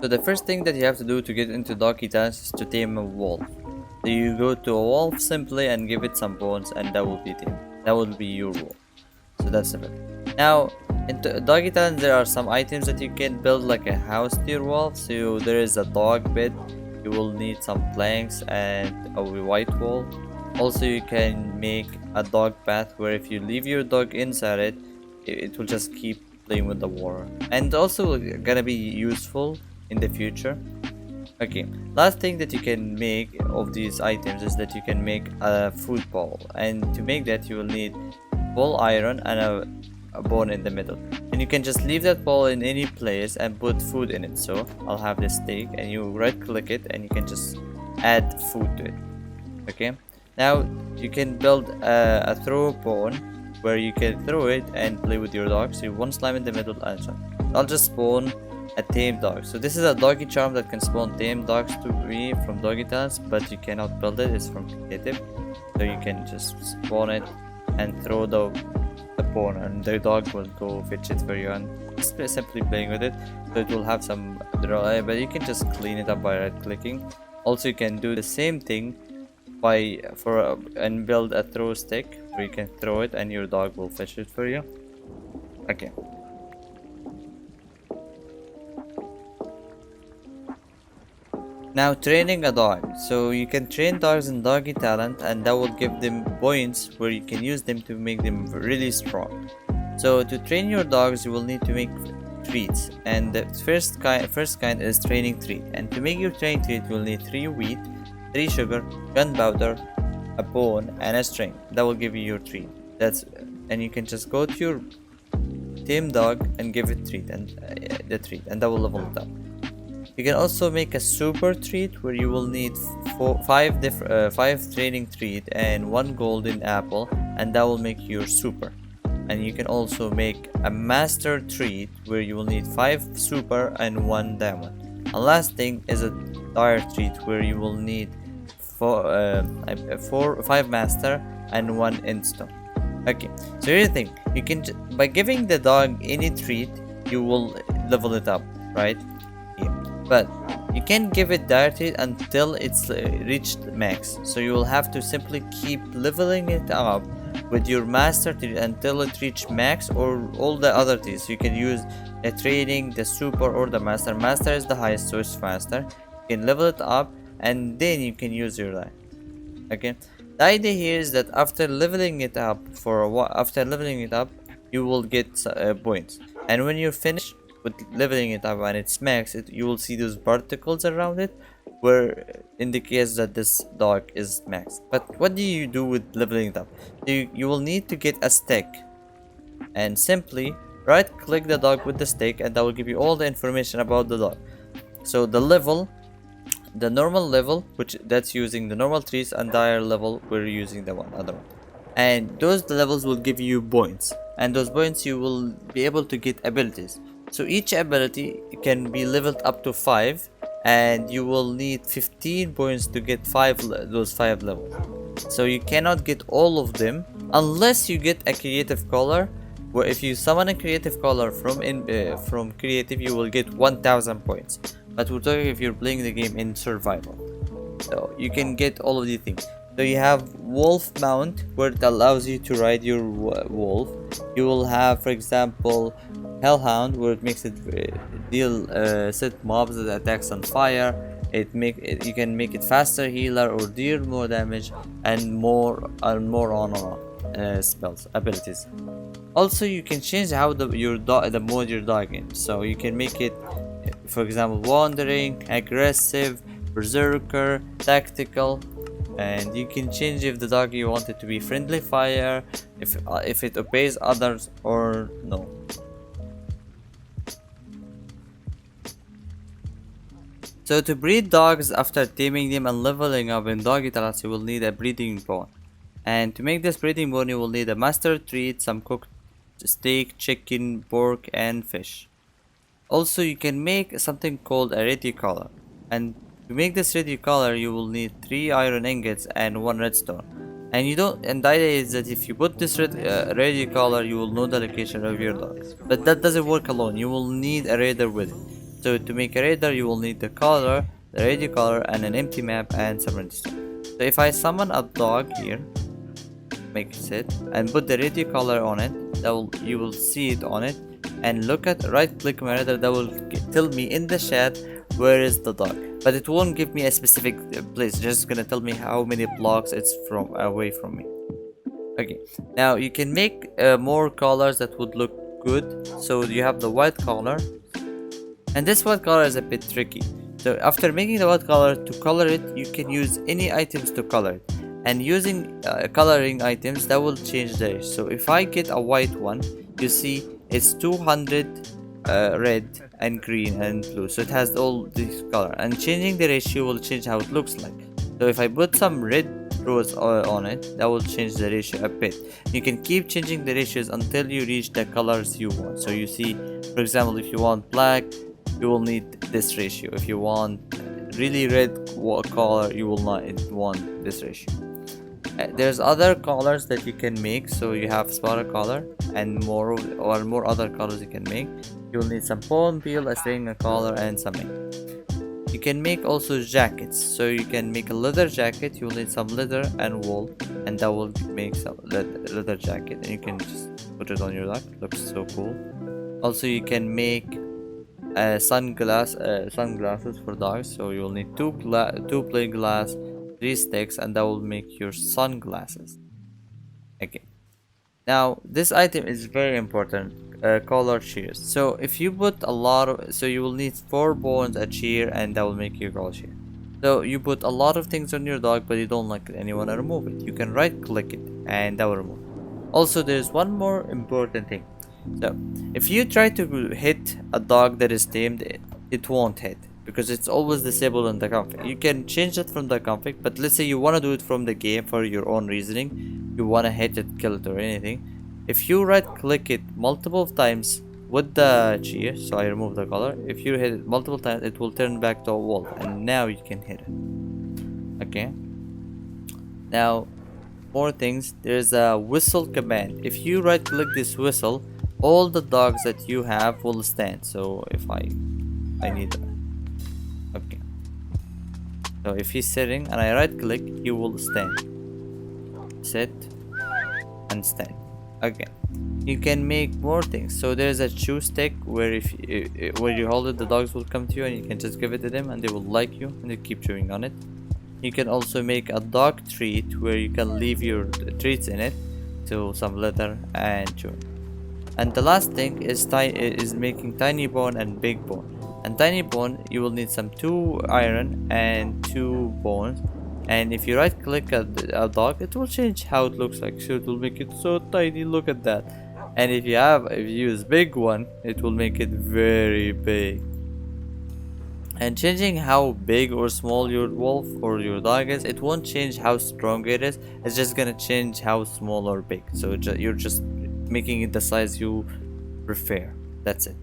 So the first thing that you have to do to get into Doggy Talents is to tame a wolf. So you go to a wolf simply and give it some bones, and that will be tamed. That will be your wolf. So that's it. Now, into Doggy Talents, there are some items that you can build like a house to your wolf. So there is a dog bed. You will need some planks and a white wall. Also, you can make a dog bath where if you leave your dog inside it, it will just keep playing with the water. And also gonna be useful in the future. Okay, last thing that you can make of these items is that you can make a food bowl, and to make that you will need ball iron and a bone in the middle, and you can just leave that ball in any place and put food in it. So I'll have this steak, and you right click it and you can just add food to it. Okay, now you can build a throw bone where you can throw it and play with your dog. So one slime in the middle, and so I'll just spawn a tame dog. So this is a doggy charm that can spawn tame dogs to me from Doggy Talents, but you cannot build it. It's from creative, so you can just spawn it and throw the bone, and the dog will go fetch it for you and just simply playing with it. So it will have some draw, but you can just clean it up by right clicking. Also, you can do the same thing by and build a throw stick where you can throw it and your dog will fetch it for you. Okay. Now, training a dog. So you can train dogs in Doggy Talent, and that will give them points where you can use them to make them really strong. So to train your dogs, you will need to make treats, and the first kind is training treat. And to make your training treat, you will need 3 wheat, 3 sugar, gunpowder, a bone, and a string. That will give you your treat. And you can just go to your tame dog and give it treat and the treat, and that will level it up. You can also make a super treat where you will need 5 training treat and 1 golden apple, and that will make your super. And you can also make a master treat where you will need 5 super and 1 diamond. And last thing is a dire treat where you will need 5 master and 1 endstone. Okay, so here's the thing: you can by giving the dog any treat, you will level it up, right? But you can't give it dire treat until it's reached max. So you will have to simply keep leveling it up with your master treat until it reach max, or all the other treats. You can use the training, the super, or the master. Master is the highest, so it's faster. You can level it up and then you can use your die. Okay, the idea here is that after leveling it up you will get points, and when you're finished with leveling it up and it's max, you will see those particles around it where indicates that this dog is max. But what do you do with leveling it up? You will need to get a stick and simply right click the dog with the stick, and that will give you all the information about the dog. So the normal level, which that's using the normal trees, and dire level we're using the other one, and those levels will give you points, and those points you will be able to get abilities. So each ability can be leveled up to 5, and you will need 15 points to get those 5 levels. So you cannot get all of them unless you get a creative color, where if you summon a creative color from creative, you will get 1000 points. But we're talking if you're playing the game in survival. So you can get all of these things. So you have wolf mount, where it allows you to ride your wolf. You will have, for example, hellhound, where it makes it set mobs that attacks on fire. You can make it faster healer or deal more damage, and more spells abilities. Also, you can change how the mode you're dog in. So you can make it, for example, wandering, aggressive, berserker, tactical, and you can change if the dog you want it to be friendly fire, if it obeys others or no. So to breed dogs after taming them and leveling up in Doggy Talents, you will need a breeding bone. And to make this breeding bone, you will need a master treat, some cooked steak, chicken, pork, and fish. Also, you can make something called a ready color. And to make this ready color, you will need 3 iron ingots and 1 redstone. And the idea is that if you put this ready color, you will know the location of your dog. But that doesn't work alone. You will need a radar with it. So to make a radar, you will need the color, the radio color, and an empty map and some redstone. So if I summon a dog here, make it sit and put the radio color on it, you will see it on it, and look at right click my radar, that will tell me in the chat where is the dog, but it won't give me a specific place, just gonna tell me how many blocks it's from away from me. Okay, now you can make more colors that would look good. So you have the white color, and this white color is a bit tricky. So after making the white color, to color it, you can use any items to color it, and using coloring items, that will change the ratio. So if I get a white one, you see it's 200 red and green and blue, so it has all these color, and changing the ratio will change how it looks like. So if I put some red rows on it, that will change the ratio a bit. You can keep changing the ratios until you reach the colors you want. So you see, for example, if you want black, you will need this ratio. If you want really red color, you will not want this ratio. There's other colors that you can make. So you have spider color and more other colors you can make. You will need some bone peel, a string, a color, and some ink. You can make also jackets. So you can make a leather jacket. You will need some leather and wool, and that will make some leather jacket, and you can just put it on your dog. Looks so cool. Also, you can make sunglasses for dogs. So you will need two plain glass, 3 sticks, and that will make your sunglasses. Okay, now this item is very important. Color shears. So if you put a lot of, so you will need 4 bones, a shear, and that will make your color shear. So you put a lot of things on your dog, but you don't like it and you want to remove it, you can right click it and that will remove it. Also, there's one more important thing. So if you try to hit a dog that is tamed, it won't hit, because it's always disabled in the config. You can change it from the config, but let's say you want to do it from the game for your own reasoning, you want to hit it, kill it, or anything. If you right click it multiple times with the shear, so I remove the color, if you hit it multiple times, it will turn back to a wall, and now you can hit it. Okay, now more things. There's a whistle command. If you right click this whistle, all the dogs that you have will stand. So if I need that. Okay, so if he's sitting and I right click, he will stand, sit, and stand. Okay, you can make more things. So there's a chew stick where where you hold it, the dogs will come to you, and you can just give it to them and they will like you and they keep chewing on it. You can also make a dog treat where you can leave your treats in it, to some leather and chewing. And the last thing is making tiny bone and big bone. And tiny bone, you will need some 2 iron and 2 bones. And if you right click a dog, it will change how it looks like. So it will make it so tiny, look at that. And if you use big one, it will make it very big. And changing how big or small your wolf or your dog is, it won't change how strong it is, it's just gonna change how small or big. So you're just making it the size you prefer. That's it.